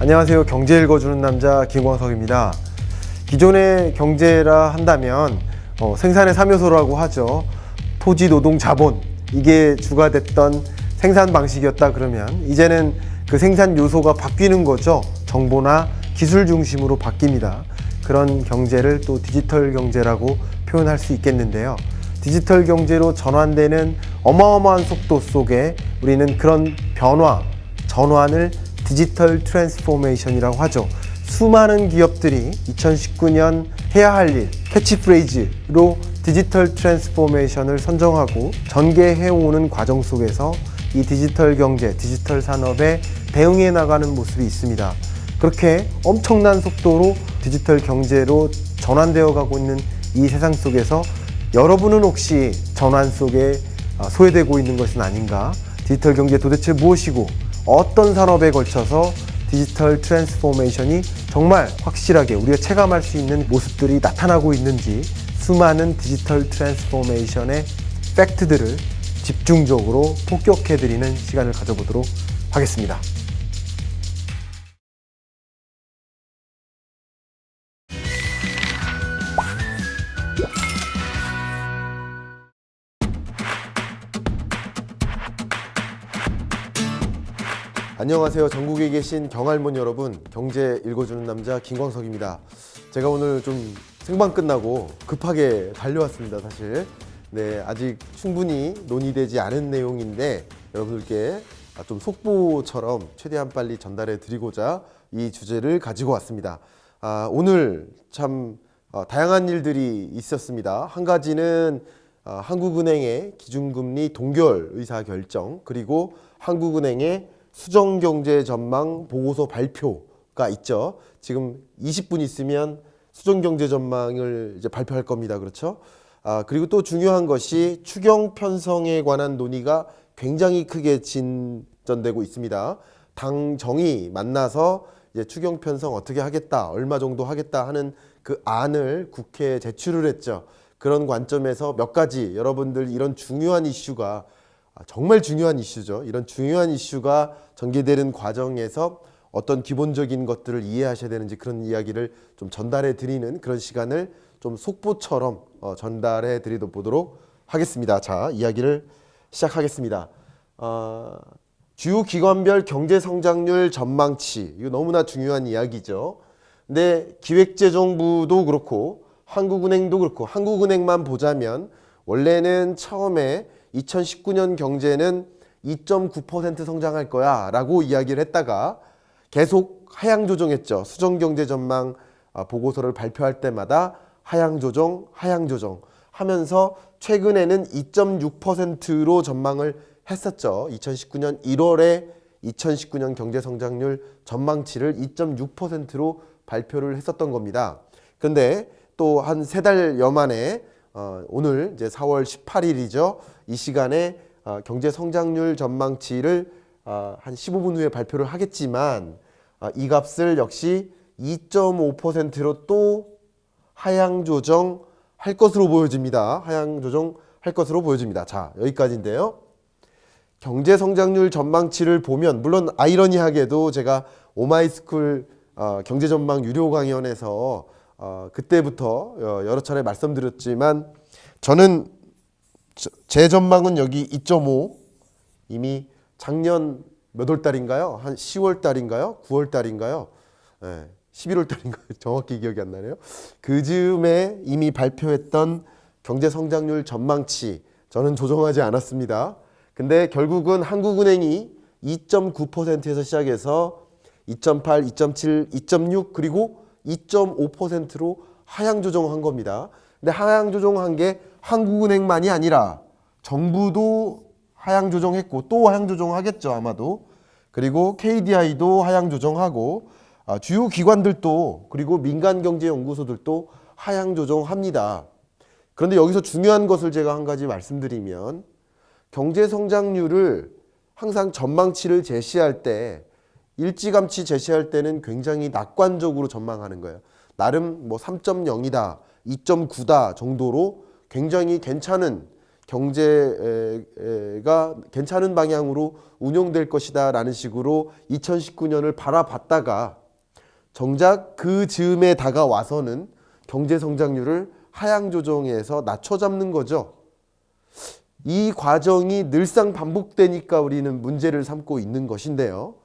안녕하세요. 경제 읽어주는 남자 김광석입니다. 기존의 경제라 한다면 생산의 3요소라고 하죠. 토지, 노동, 자본, 이게 주가 됐던 생산 방식이었다 그러면 이제는 그 생산 요소가 바뀌는 거죠. 정보나 기술 중심으로 바뀝니다. 그런 경제를 또 디지털 경제라고 표현할 수 있겠는데요. 디지털 경제로 전환되는 어마어마한 속도 속에 우리는 그런 변화, 전환을 디지털 트랜스포메이션이라고 하죠. 수많은 기업들이 2019년 해야 할 일, 캐치프레이즈로 디지털 트랜스포메이션을 선정하고 전개해오는 과정 속에서 이 디지털 경제, 디지털 산업에 대응해 나가는 모습이 있습니다. 그렇게 엄청난 속도로 디지털 경제로 전환되어 가고 있는 이 세상 속에서 여러분은 혹시 전환 속에 소외되고 있는 것은 아닌가? 디지털 경제 도대체 무엇이고 어떤 산업에 걸쳐서 디지털 트랜스포메이션이 정말 확실하게 우리가 체감할 수 있는 모습들이 나타나고 있는지 수많은 디지털 트랜스포메이션의 팩트들을 집중적으로 폭격해드리는 시간을 가져보도록 하겠습니다. 안녕하세요. 전국에 계신 경할몬 여러분, 경제 읽어주는 남자 김광석입니다. 제가 오늘 좀 생방 끝나고 급하게 달려왔습니다. 사실 아직 충분히 논의되지 않은 내용인데 여러분들께 좀 속보처럼 최대한 빨리 전달해 드리고자 이 주제를 가지고 왔습니다. 오늘 참 다양한 일들이 있었습니다. 한 가지는 한국은행의 기준금리 동결 의사 결정, 그리고 한국은행의 수정경제 전망 보고서 발표가 있죠. 지금 20분 있으면 수정경제 전망을 이제 발표할 겁니다. 그렇죠? 그리고 또 중요한 것이 추경 편성에 관한 논의가 굉장히 크게 진전되고 있습니다. 당정이 만나서 이제 추경 편성 어떻게 하겠다, 얼마 정도 하겠다 하는 그 안을 국회에 제출을 했죠. 그런 관점에서 몇 가지 여러분들 이런 중요한 이슈가 정말 중요한 이슈죠. 이런 중요한 이슈가 전개되는 과정에서 어떤 기본적인 것들을 이해하셔야 되는지 그런 이야기를 좀 전달해 드리는 그런 시간을 좀 속보처럼 전달해 드리도록 하겠습니다. 자, 이야기를 시작하겠습니다. 주요 기관별 경제 성장률 전망치, 이거 너무나 중요한 이야기죠. 근데 기획재정부도 그렇고 한국은행도 그렇고 한국은행만 보자면 원래는 처음에 2019년 경제는 2.9% 성장할 거야 라고 이야기를 했다가 계속 하향 조정했죠. 수정경제 전망 보고서를 발표할 때마다 하향 조정 하면서 최근에는 2.6%로 전망을 했었죠. 2019년 1월에 2019년 경제 성장률 전망치를 2.6%로 발표를 했었던 겁니다. 그런데 또 한 3달여 만에 오늘 이제 4월 18일이죠. 이 시간에 경제 성장률 전망치를 한 15분 후에 발표를 하겠지만 이 값을 역시 2.5%로 또 하향 조정할 것으로 보여집니다. 하향 조정할 것으로 보여집니다. 자, 여기까지인데요. 경제 성장률 전망치를 보면 물론 아이러니하게도 제가 오마이스쿨 경제 전망 유료 강연에서 그때부터 여러 차례 말씀드렸지만 저는 제 전망은 여기 2.5 이미 작년 몇 월 달인가요? 한 10월 달인가요? 9월 달인가요? 11월 달인가요? 정확히 기억이 안 나네요. 그 즈음에 이미 발표했던 경제 성장률 전망치 저는 조정하지 않았습니다. 근데 결국은 한국은행이 2.9%에서 시작해서 2.8, 2.7, 2.6 그리고 2.5%로 하향 조정한 겁니다. 근데 하향 조정한 게 한국은행만이 아니라 정부도 하향 조정했고 또 하향 조정하겠죠 아마도. 그리고 KDI도 하향 조정하고 주요 기관들도 그리고 민간경제연구소들도 하향 조정합니다. 그런데 여기서 중요한 것을 제가 한 가지 말씀드리면 경제성장률을 항상 전망치를 제시할 때 일찌감치 제시할 때는 굉장히 낙관적으로 전망하는 거예요. 나름 뭐 3.0이다, 2.9다 정도로 굉장히 괜찮은 경제가 괜찮은 방향으로 운영될 것이다 라는 식으로 2019년을 바라봤다가 정작 그 즈음에 다가와서는 경제 성장률을 하향 조정해서 낮춰잡는 거죠. 이 과정이 늘상 반복되니까 우리는 문제를 삼고 있는 것인데요.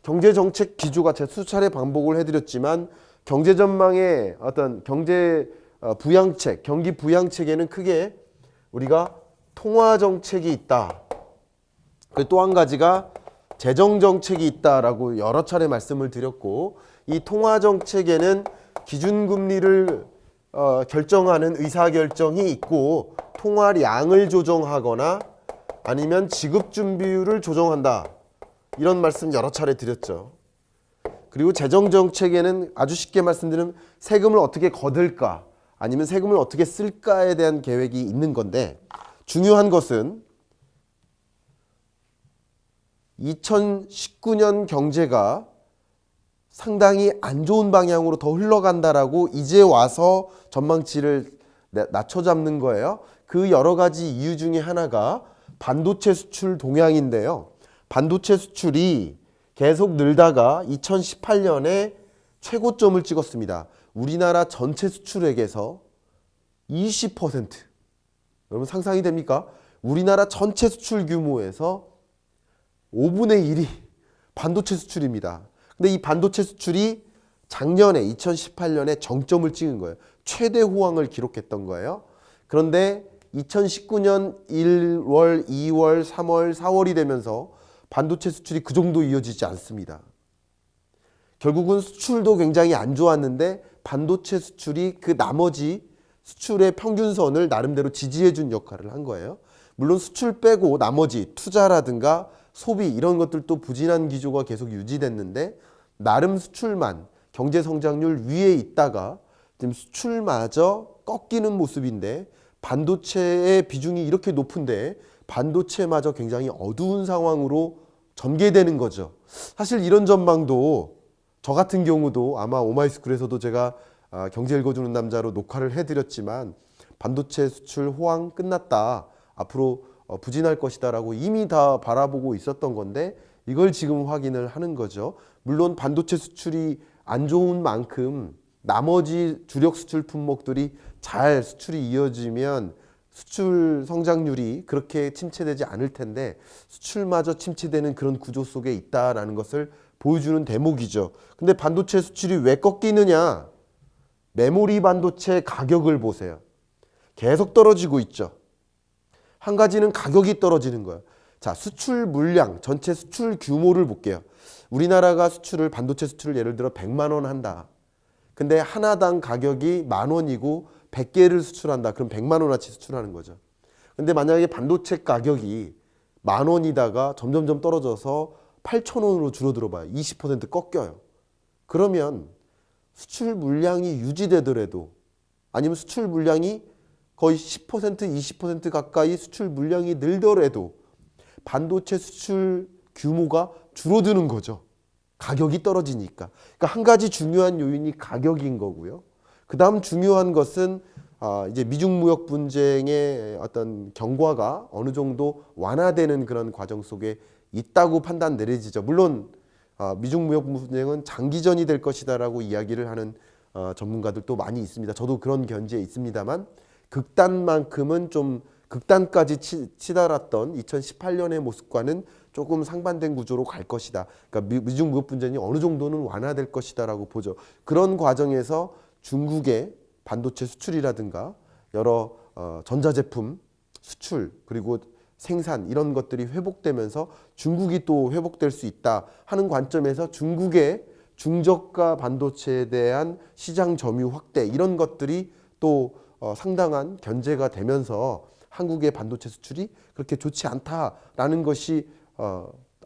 경제정책 기조가 제가 수차례 반복을 해드렸지만 경제 전망의 어떤 경제 부양책, 경기 부양책에는 크게 우리가 통화정책이 있다. 또 한 가지가 재정정책이 있다라고 여러 차례 말씀을 드렸고, 이 통화정책에는 기준금리를 결정하는 의사결정이 있고 통화량을 조정하거나 아니면 지급준비율을 조정한다. 이런 말씀 여러 차례 드렸죠. 그리고 재정정책에는 아주 쉽게 말씀드리면 세금을 어떻게 거둘까 아니면 세금을 어떻게 쓸까에 대한 계획이 있는 건데, 중요한 것은 2019년 경제가 상당히 안 좋은 방향으로 더 흘러간다라고 이제 와서 전망치를 낮춰잡는 거예요. 그 여러 가지 이유 중에 하나가 반도체 수출 동향인데요. 반도체 수출이 계속 늘다가 2018년에 최고점을 찍었습니다. 우리나라 전체 수출액에서 20%. 여러분 상상이 됩니까? 우리나라 전체 수출 규모에서 5분의 1이 반도체 수출입니다. 근데 이 반도체 수출이 작년에 2018년에 정점을 찍은 거예요. 최대 호황을 기록했던 거예요. 그런데 2019년 1월, 2월, 3월, 4월이 되면서 반도체 수출이 그 정도 이어지지 않습니다. 결국은 수출도 굉장히 안 좋았는데 반도체 수출이 그 나머지 수출의 평균선을 나름대로 지지해준 역할을 한 거예요. 물론 수출 빼고 나머지 투자라든가 소비 이런 것들도 부진한 기조가 계속 유지됐는데 나름 수출만 경제 성장률 위에 있다가 지금 수출마저 꺾이는 모습인데, 반도체의 비중이 이렇게 높은데 반도체마저 굉장히 어두운 상황으로 전개되는 거죠. 사실 이런 전망도 저 같은 경우도 아마 오마이스쿨에서도 제가 경제 읽어주는 남자로 녹화를 해드렸지만 반도체 수출 호황 끝났다, 앞으로 부진할 것이다 라고 이미 다 바라보고 있었던 건데 이걸 지금 확인을 하는 거죠. 물론 반도체 수출이 안 좋은 만큼 나머지 주력 수출 품목들이 잘 수출이 이어지면 수출 성장률이 그렇게 침체되지 않을 텐데 수출마저 침체되는 그런 구조 속에 있다라는 것을 보여주는 대목이죠. 근데 반도체 수출이 왜 꺾이느냐? 메모리 반도체 가격을 보세요. 계속 떨어지고 있죠. 한 가지는 가격이 떨어지는 거예요. 자, 수출 물량, 전체 수출 규모를 볼게요. 우리나라가 수출을, 반도체 수출을 예를 들어 100만 원 한다. 근데 하나당 가격이 10,000원이고 100개를 수출한다. 그럼 100만 원어치 수출하는 거죠. 근데 만약에 반도체 가격이 10,000원이다가 점점점 떨어져서 8,000원으로 줄어들어 봐요. 20% 꺾여요. 그러면 수출 물량이 유지되더라도 아니면 수출 물량이 거의 10%, 20% 가까이 수출 물량이 늘더라도 반도체 수출 규모가 줄어드는 거죠. 가격이 떨어지니까. 그러니까 한 가지 중요한 요인이 가격인 거고요. 그 다음 중요한 것은 이제 미중 무역 분쟁의 어떤 경과가 어느 정도 완화되는 그런 과정 속에 있다고 판단 내려지죠. 물론 미중 무역 분쟁은 장기전이 될 것이다라고 이야기를 하는 전문가들도 많이 있습니다. 저도 그런 견지에 있습니다만 극단만큼은 좀 극단까지 치달았던 2018년의 모습과는 조금 상반된 구조로 갈 것이다. 그러니까 미중 무역 분쟁이 어느 정도는 완화될 것이다라고 보죠. 그런 과정에서 중국의 반도체 수출이라든가 여러 전자제품 수출 그리고 생산 이런 것들이 회복되면서 중국이 또 회복될 수 있다 하는 관점에서 중국의 중저가 반도체에 대한 시장 점유 확대 이런 것들이 또 상당한 견제가 되면서 한국의 반도체 수출이 그렇게 좋지 않다라는 것이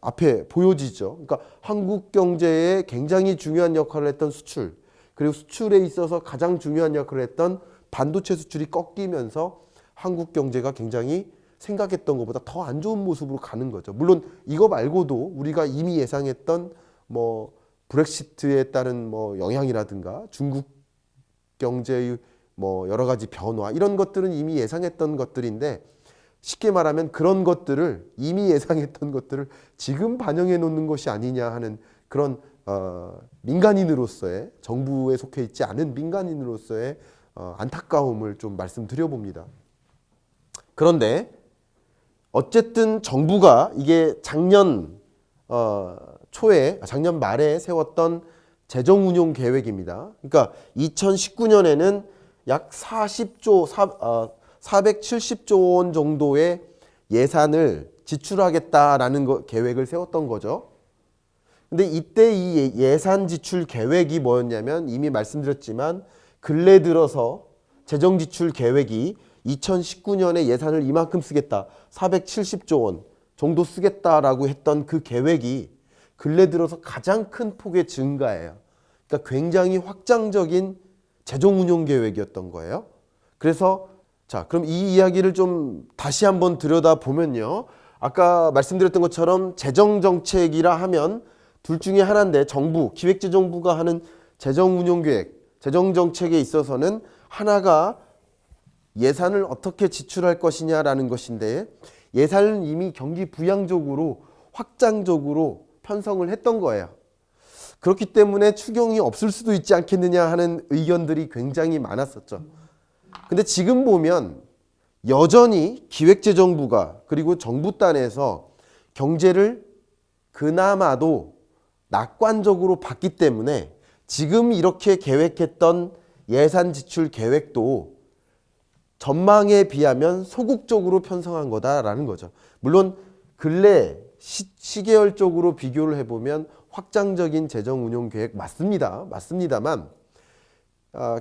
앞에 보여지죠. 그러니까 한국 경제에 굉장히 중요한 역할을 했던 수출, 그리고 수출에 있어서 가장 중요한 역할을 했던 반도체 수출이 꺾이면서 한국 경제가 굉장히 생각했던 것보다 더 안 좋은 모습으로 가는 거죠. 물론 이거 말고도 우리가 이미 예상했던 뭐 브렉시트에 따른 뭐 영향이라든가 중국 경제의 뭐 여러 가지 변화 이런 것들은 이미 예상했던 것들인데 쉽게 말하면 그런 것들을 이미 예상했던 것들을 지금 반영해 놓는 것이 아니냐 하는 그런 민간인으로서의 정부에 속해 있지 않은 민간인으로서의 안타까움을 좀 말씀드려 봅니다. 그런데 어쨌든 정부가 이게 작년 작년 말에 세웠던 재정운용 계획입니다. 그러니까 2019년에는 약 470조 원 정도의 예산을 지출하겠다라는 계획을 세웠던 거죠. 근데 이때 이 예산 지출 계획이 뭐였냐면 이미 말씀드렸지만 근래 들어서 재정 지출 계획이 2019년에 예산을 이만큼 쓰겠다. 470조 원 정도 쓰겠다라고 했던 그 계획이 근래 들어서 가장 큰 폭의 증가예요. 그러니까 굉장히 확장적인 재정 운용 계획이었던 거예요. 그래서 자, 그럼 이 이야기를 좀 다시 한번 들여다보면요. 아까 말씀드렸던 것처럼 재정 정책이라 하면 둘 중에 하나인데 정부, 기획재정부가 하는 재정 운용 계획, 재정 정책에 있어서는 하나가 예산을 어떻게 지출할 것이냐라는 것인데 예산은 이미 경기 부양적으로 확장적으로 편성을 했던 거예요. 그렇기 때문에 추경이 없을 수도 있지 않겠느냐 하는 의견들이 굉장히 많았었죠. 근데 지금 보면 여전히 기획재정부가 그리고 정부단에서 경제를 그나마도 낙관적으로 봤기 때문에 지금 이렇게 계획했던 예산 지출 계획도 전망에 비하면 소극적으로 편성한 거다라는 거죠. 물론 근래 시계열적으로 비교를 해보면 확장적인 재정 운용 계획 맞습니다만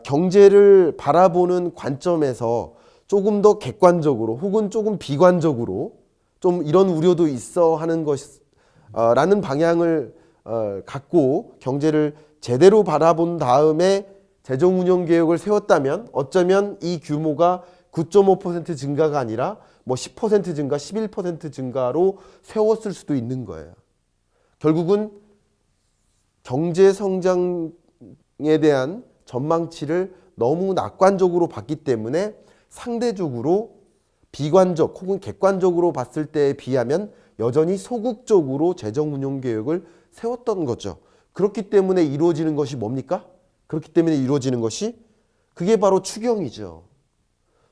경제를 바라보는 관점에서 조금 더 객관적으로 혹은 조금 비관적으로 좀 이런 우려도 있어 하는 것라는 방향을 갖고 경제를 제대로 바라본 다음에 재정운용 계획을 세웠다면 어쩌면 이 규모가 9.5% 증가가 아니라 뭐 10% 증가, 11% 증가로 세웠을 수도 있는 거예요. 결국은 경제 성장에 대한 전망치를 너무 낙관적으로 봤기 때문에 상대적으로 비관적 혹은 객관적으로 봤을 때에 비하면 여전히 소극적으로 재정운용 계획을 세웠던 거죠. 그렇기 때문에 이루어지는 것이 뭡니까? 그렇기 때문에 이루어지는 것이 그게 바로 추경이죠.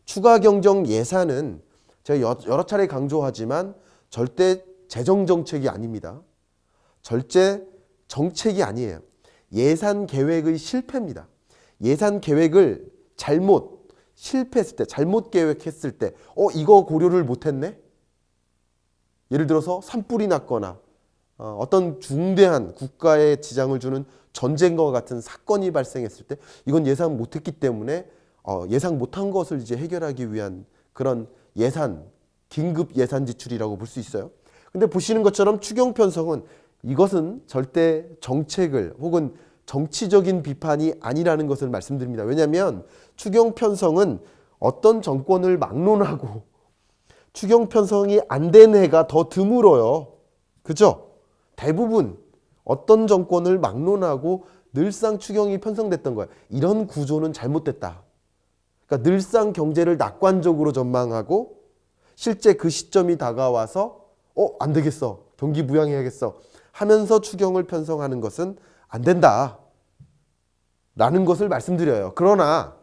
추가 경정 예산은 제가 여러 차례 강조하지만 절대 재정 정책이 아닙니다. 절대 정책이 아니에요. 예산 계획의 실패입니다. 예산 계획을 실패했을 때, 잘못 계획했을 때, 이거 고려를 못했네? 예를 들어서 산불이 났거나 어떤 중대한 국가에 지장을 주는 전쟁과 같은 사건이 발생했을 때 이건 예상 못했기 때문에 예상 못한 것을 이제 해결하기 위한 그런 긴급 예산 지출이라고 볼 수 있어요. 근데 보시는 것처럼 추경 편성은 이것은 절대 정책을 혹은 정치적인 비판이 아니라는 것을 말씀드립니다. 왜냐하면 추경 편성은 어떤 정권을 막론하고 추경 편성이 안 된 해가 더 드물어요. 그죠? 대부분 어떤 정권을 막론하고 늘상 추경이 편성됐던 거예요. 이런 구조는 잘못됐다. 그러니까 늘상 경제를 낙관적으로 전망하고 실제 그 시점이 다가와서 안 되겠어. 경기 부양해야겠어. 하면서 추경을 편성하는 것은 안 된다. 라는 것을 말씀드려요. 그러나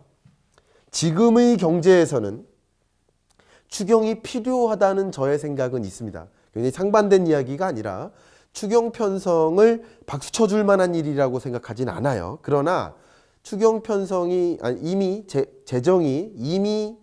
지금의 경제에서는 추경이 필요하다는 저의 생각은 있습니다. 굉장히 상반된 이야기가 아니라 추경 편성을 박수 쳐줄 만한 일이라고 생각하진 않아요. 그러나 추경 편성이 이미 재정이 이미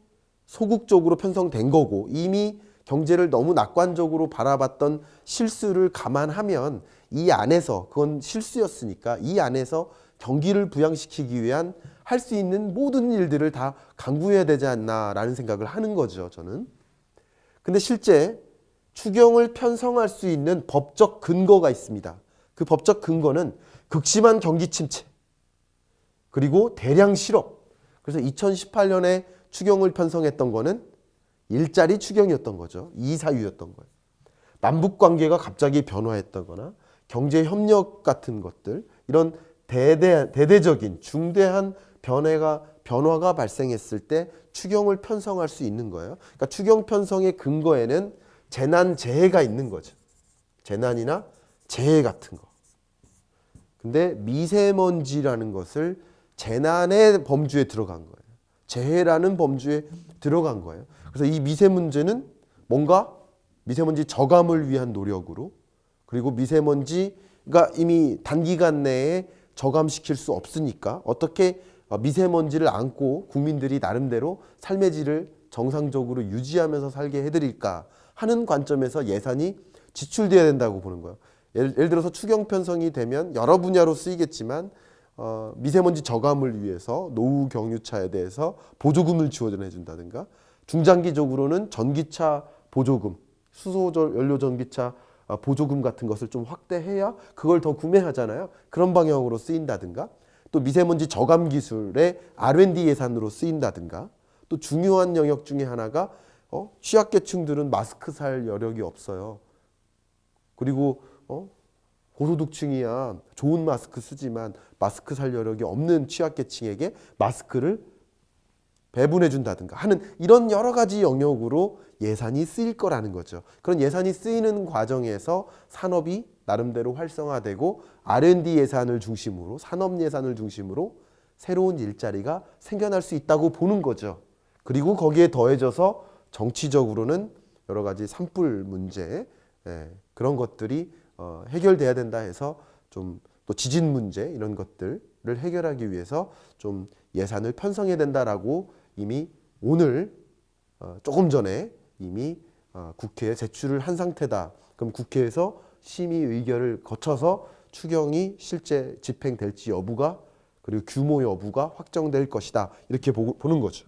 소극적으로 편성된 거고 이미 경제를 너무 낙관적으로 바라봤던 실수를 감안하면 이 안에서 그건 실수였으니까 이 안에서 경기를 부양시키기 위한 할 수 있는 모든 일들을 다 강구해야 되지 않나라는 생각을 하는 거죠, 저는. 근데 실제 추경을 편성할 수 있는 법적 근거가 있습니다. 그 법적 근거는 극심한 경기 침체 그리고 대량 실업. 그래서 2018년에 추경을 편성했던 거는 일자리 추경이었던 거죠. 이사유였던 거예요. 남북 관계가 갑자기 변화했다거나 경제 협력 같은 것들 이런 대대적인 중대한 변화가 발생했을 때 추경을 편성할 수 있는 거예요. 그러니까 추경 편성의 근거에는 재난 재해가 있는 거죠. 재난이나 재해 같은 거. 근데 미세먼지라는 것을 재난의 범주에 들어간 거예요. 재해라는 범주에 들어간 거예요. 그래서 이 미세먼지는 뭔가 미세먼지 저감을 위한 노력으로, 그리고 미세먼지가 이미 단기간 내에 저감시킬 수 없으니까 어떻게 미세먼지를 안고 국민들이 나름대로 삶의 질을 정상적으로 유지하면서 살게 해드릴까 하는 관점에서 예산이 지출돼야 된다고 보는 거예요. 예를 들어서 추경 편성이 되면 여러 분야로 쓰이겠지만 미세먼지 저감을 위해서 노후 경유차에 대해서 보조금을 지원해 준다든가, 중장기적으로는 전기차 보조금, 수소 연료 전기차 보조금 같은 것을 좀 확대해야 그걸 더 구매하잖아요. 그런 방향으로 쓰인다든가, 또 미세먼지 저감 기술의 R&D 예산으로 쓰인다든가, 또 중요한 영역 중에 하나가 취약계층들은 마스크 살 여력이 없어요. 그리고 고소득층이야 좋은 마스크 쓰지만 마스크 살 여력이 없는 취약계층에게 마스크를 배분해 준다든가 하는 이런 여러 가지 영역으로 예산이 쓰일 거라는 거죠. 그런 예산이 쓰이는 과정에서 산업이 나름대로 활성화되고 R&D 예산을 중심으로, 산업 예산을 중심으로 새로운 일자리가 생겨날 수 있다고 보는 거죠. 그리고 거기에 더해져서 정치적으로는 여러 가지 산불 문제, 그런 것들이 해결돼야 된다 해서 좀 또 지진 문제 이런 것들을 해결하기 위해서 좀 예산을 편성해야 된다라고 이미 오늘 조금 전에 이미 국회에 제출을 한 상태다. 그럼 국회에서 심의 의결을 거쳐서 추경이 실제 집행될지 여부가, 그리고 규모 여부가 확정될 것이다. 이렇게 보는 거죠.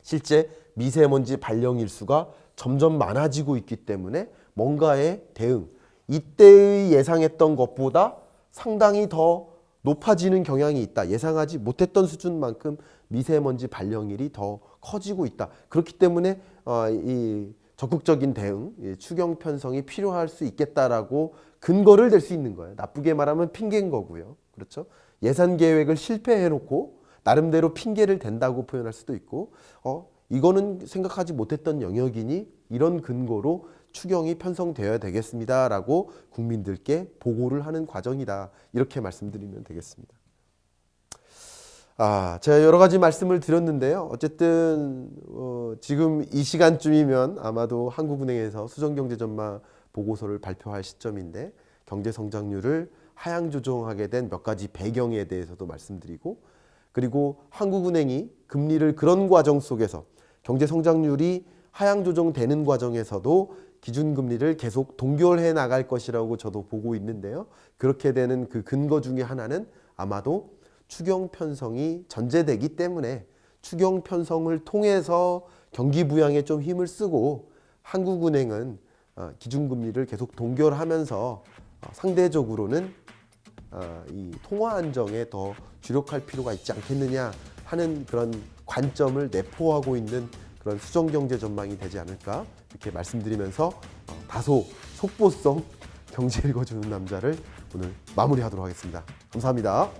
실제 미세먼지 발령 일수가 점점 많아지고 있기 때문에 뭔가의 대응, 이때의 예상했던 것보다 상당히 더 높아지는 경향이 있다. 예상하지 못했던 수준만큼 미세먼지 발령일이 더 커지고 있다. 그렇기 때문에 이 적극적인 대응, 추경 편성이 필요할 수 있겠다라고 근거를 댈 수 있는 거예요. 나쁘게 말하면 핑계인 거고요. 그렇죠? 예산 계획을 실패해놓고 나름대로 핑계를 댄다고 표현할 수도 있고, 이거는 생각하지 못했던 영역이니 이런 근거로 추경이 편성되어야 되겠습니다라고 국민들께 보고를 하는 과정이다. 이렇게 말씀드리면 되겠습니다. 제가 여러 가지 말씀을 드렸는데요. 어쨌든 지금 이 시간쯤이면 아마도 한국은행에서 수정경제전망 보고서를 발표할 시점인데, 경제성장률을 하향 조정하게 된 몇 가지 배경에 대해서도 말씀드리고, 그리고 한국은행이 금리를 그런 과정 속에서 경제성장률이 하향 조정되는 과정에서도 기준금리를 계속 동결해 나갈 것이라고 저도 보고 있는데요. 그렇게 되는 그 근거 중에 하나는 아마도 추경 편성이 전제되기 때문에 추경 편성을 통해서 경기 부양에 좀 힘을 쓰고, 한국은행은 기준금리를 계속 동결하면서 상대적으로는 이 통화 안정에 더 주력할 필요가 있지 않겠느냐 하는 그런 관점을 내포하고 있는 그런 수정경제 전망이 되지 않을까, 이렇게 말씀드리면서 다소 속보성 경제 읽어주는 남자를 오늘 마무리하도록 하겠습니다. 감사합니다.